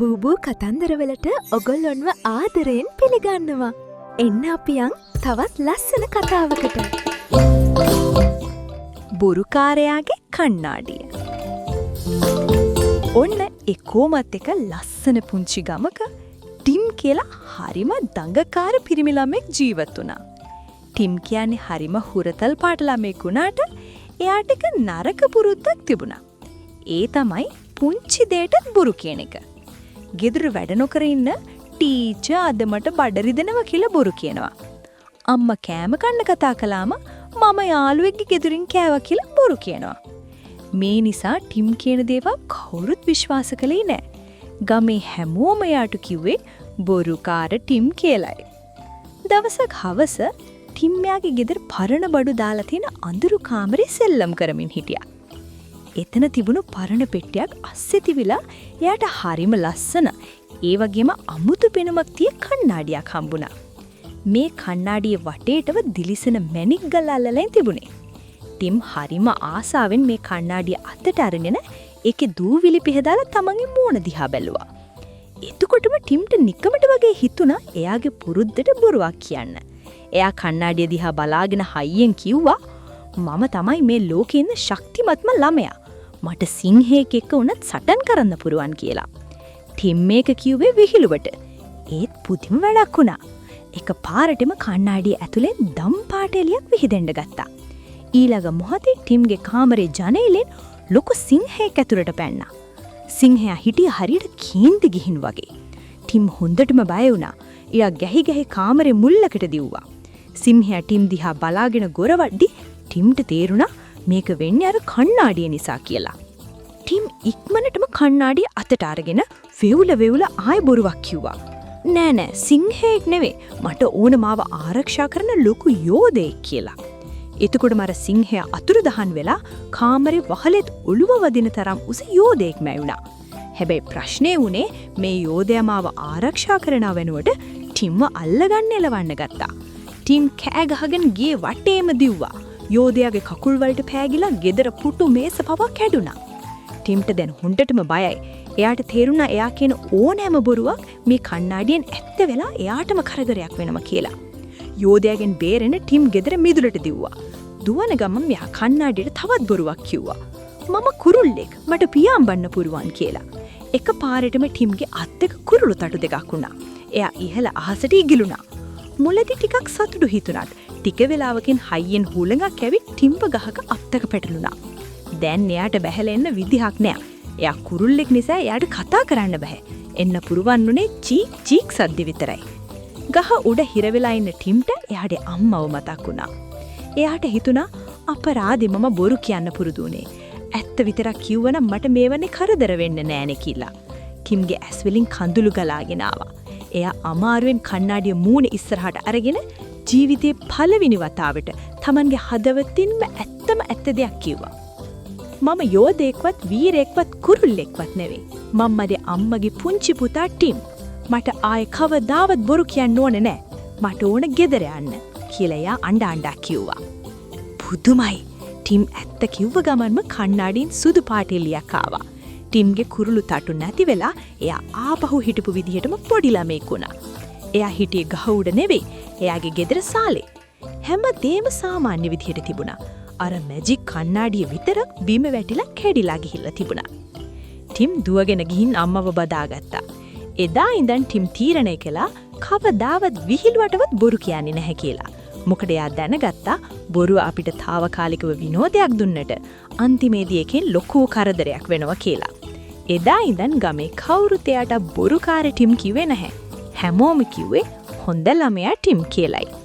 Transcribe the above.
බූබූ කතන්දරවලට ඔගොල්ලොන්ව ආදරයෙන් පිළිගන්නවා. එන්න අපියන් තවත් ලස්සන කතාවකට. බොරුකාරයාගේ කණ්ණාඩිය. ඔන්න එකෝමත් එක ලස්සන පුංචි ගමක ටිම් කියලා හරිම දඟකාර පිරිමි ළමෙක් ජීවත් වුණා. ටිම් කියන්නේ හරිම හුරතල් පාට ළමෙක් වුණාට එයාට එක නරක පුරුද්දක් තිබුණා. ඒ තමයි පුංචි දෙයටත් බොරු කියන එක. ගෙදර වැඩ නොකර ඉන්න ටීචර් අද මට බඩ රිදෙනවා කියලා බොරු කියනවා. අම්මා කෑම කන්න කතා කළාම මම යාළුවෙක්ගේ ගෙදරින් කෑවා කියලා බොරු කියනවා. මේ නිසා ටිම් කියන දේවල් කවුරුත් විශ්වාස කළේ නැහැ. ගමේ හැමෝම යාට කිව්වේ බොරුකාර ටිම් කියලායි. දවසක් හවස ටිම් යාගේ ගෙදර පරණ බඩු දාලා තියෙන අඳුරු කාමරේ සෙල්ලම් කරමින් හිටියා. එතන තිබුණු පරණ පෙට්ටියක් අස්සේ තිබිලා එයාට හරිම ලස්සන ඒ වගේම අමුතු පෙනුමක් තිය කණ්ණාඩියක් හම්බුණා. මේ කණ්ණාඩියේ වටේටව දිලිසෙන මැණික් ගල් අල්ලලා තිබුණේ. ටිම් හරිම ආසාවෙන් මේ කණ්ණාඩිය අතට අරගෙන ඒකේ දූවිලි පිහදාලා තමන්ගේ මූණ දිහා බැලුවා. එතකොටම ටිම්ට නිකමට වගේ හිතුණා එයාගේ පුරුද්දට බොරුවක් කියන්න. එයා කණ්ණාඩිය දිහා බලාගෙන හයියෙන් කිව්වා මම තමයි මේ ලෝකේ ඉන්න ශක්තිමත්ම ළමයා. මට සිංහෙක් එක්ක උනත් සටන් කරන්න පුරුවන් කියලා. ටිම් මේක කිව්වේ විහිළුවට. ඒත් පුදුම වැඩක් වුණා. එක පාරටම කණ්ණාඩිය ඇතුලෙන් දම් පාට එළියක් විහිදෙන්න ගත්තා. ඊළඟ මොහොතේ ටිම්ගේ කාමරේ ජනේලෙන් ලොකු සිංහෙක් ඇතුලට පැන්නා. සිංහයා හිටිය හරියට කේන්ති ගිහින් වගේ. ටිම් හොඳටම බය වුණා. එයා ගැහි ගැහි කාමරේ මුල්ලකට දිව්වා. සිංහයා ටිම් දිහා බලාගෙන ගොරවද්දි ටිම්ට තේරුණා මේක වෙන්නේ අර කණ්ණාඩිය නිසා කියලා. ටිම් ඉක්මනටම කණ්ණාඩිය අතට අරගෙන වෙවුල ආයෙ බොරුවක් කිව්වා. නෑ සිංහෙක් නෙවෙයි මට ඕන මාව ආරක්ෂා කරන ලොකු යෝධයෙක් කියලා. එතකොටම අර සිංහයා අතුරුදහන් වෙලා කාමරේ වහලෙත් ඔළුව වදින තරම් උස යෝධයෙක් මැවුණා. හැබැයි ප්‍රශ්නේ වුණේ මේ යෝධයා මාව ආරක්ෂා කරනව වෙනුවට ටිම්ව අල්ලගන්න එලවන්න ගත්තා. ටිම් කෑ ගහගෙන ගියේ වටේම දිව්වා. යෝධයාගේ කකුල් වලට පෑගිලා ගෙදර පුටු මේස පවා කැඩුනා. ටිම්ට දැන් හොඳටම බයයි. එයාට තේරුණා එයා කියන ඕනෑම බොරුවක් මේ කණ්ණාඩියෙන් ඇත්ත වෙලා එයාටම කරදරයක් වෙනවා කියලා. යෝධයාගෙන් බේරෙන්න ටිම් ගෙදර මිදුලට දිව්වා. දුවන ගමන් මෙයා කණ්ණාඩියට තවත් බොරුවක් කිව්වා. මම කුරුල්ලෙක් මට පියාඹන්න පුරුවන් කියලා. එක පාරටම ටිම්ගේ අත් දෙක කුරුළු තටු දෙකක් වුණා. එයා ඉහළ අහසට ඉගිලුණා. මුලදී ටිකක් සතුටු හිතුණාට ටික වෙලාවකින් හයියෙන් හුළඟක් ඇවිත් ටිම්ව ගහක අත්තක පැටලුණා. දැන් එයාට බැහැලා එන්න විදිහක් නෑ. එයා කුරුල්ලෙක් නිසා එයාට කතා කරන්න බෑ. එන්න පුරුවන් උනේ චීක් චීක් සද්ද විතරයි. ගහ උඩ හිර වෙලා ඉන්න ටිම්ට එයාගේ අම්මව මතක් වුණා. එයාට හිතුණා අපරාධෙ මම බොරු කියන්න පුරුදු උනේ. ඇත්ත විතරක් කිව්වනම් මට මේවනේ කරදර වෙන්න නෑනේ කියලා. ටිම්ගේ ඇස් වලින් කඳුළු ගලාගෙන ආවා. එයා අමාරුවෙන් කණ්ණාඩිය මූණේ ඉස්සරහට අරගෙන ජීවිතේ පළවෙනි වතාවට Tamanගේ හදවතින්ම ඇත්ත දෙයක් කිව්වා. මම යෝධයෙක්වත් වීරයෙක්වත් කුරුල්ලෙක්වත් නෙවෙයි. මම මගේ අම්මගේ පුංචි පුතා ටිම්. මට ආයේ කවදාවත් බොරු කියන්න ඕනේ නෑ. මට ඕන ගෙදර යන්න කියලා එයා අඬ කිව්වා. පුදුමයි. ටිම් ඇත්ත කිව්ව ගමන්ම කණ්ණාඩියෙන් සුදු පාට එළියක් ආවා. ටිම්ගේ කුරුළු තටු නැති වෙලා එයා ආපහු හිටපු විදිහටම පොඩි ළමෙක් වුණා. එයා හිටියේ ගහ උඩ නෙවෙයි. එයාගේ ගෙදර සාලේ. හැමදේම සාමාන්‍ය විදිහට තිබුණා. අර මැජික් කණ්ණාඩිය විතරක් බිම වැටිලා කැඩිලා ගිහිල්ලා තිබුණා. ටිම් දුවගෙන ගිහින් අම්මව බදාගත්තා. එදා ඉඳන් ටිම් තීරණය කළා කවදාවත් විහිළුවටවත් බොරු කියන්නේ නැහැ කියලා. මොකද එයා දැනගත්තා බොරුව අපිට తాවකාලිකව විනෝදයක් දුන්නට අන්තිමේදී එකෙන් ලොකු කරදරයක් වෙනවා කියලා. එදා ඉඳන් ගමේ කවුරුත් එයාට බොරුකාර ටිම් කිව්වේ නැහැ. හැමෝම කිව්වේ හොඳ ළමයා ටිම් කියලායි.